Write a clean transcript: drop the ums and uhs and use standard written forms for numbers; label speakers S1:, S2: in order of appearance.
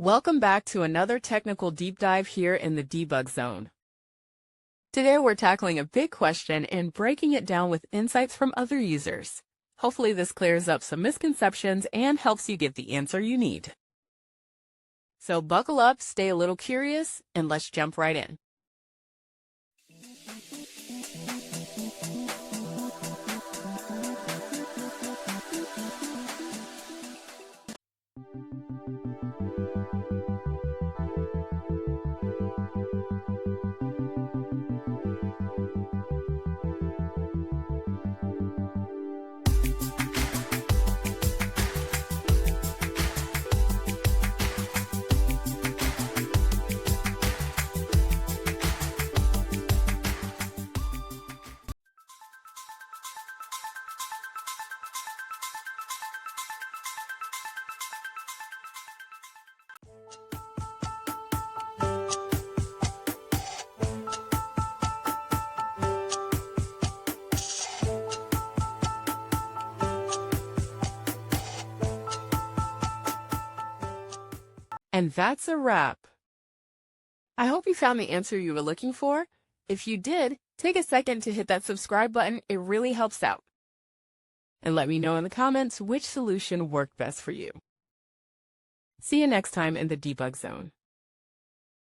S1: Welcome back to another technical deep dive here in the debug zone. Today we're tackling a big question and breaking it down with insights from other users. Hopefully this clears up some misconceptions and helps you get the answer you need. So buckle up, stay a little curious, and let's jump right in. And that's a wrap. I hope you found the answer you were looking for. If you did, take a second to hit that subscribe button. It really helps out. And let me know in the comments which solution worked best for you. See you next time in the debug zone.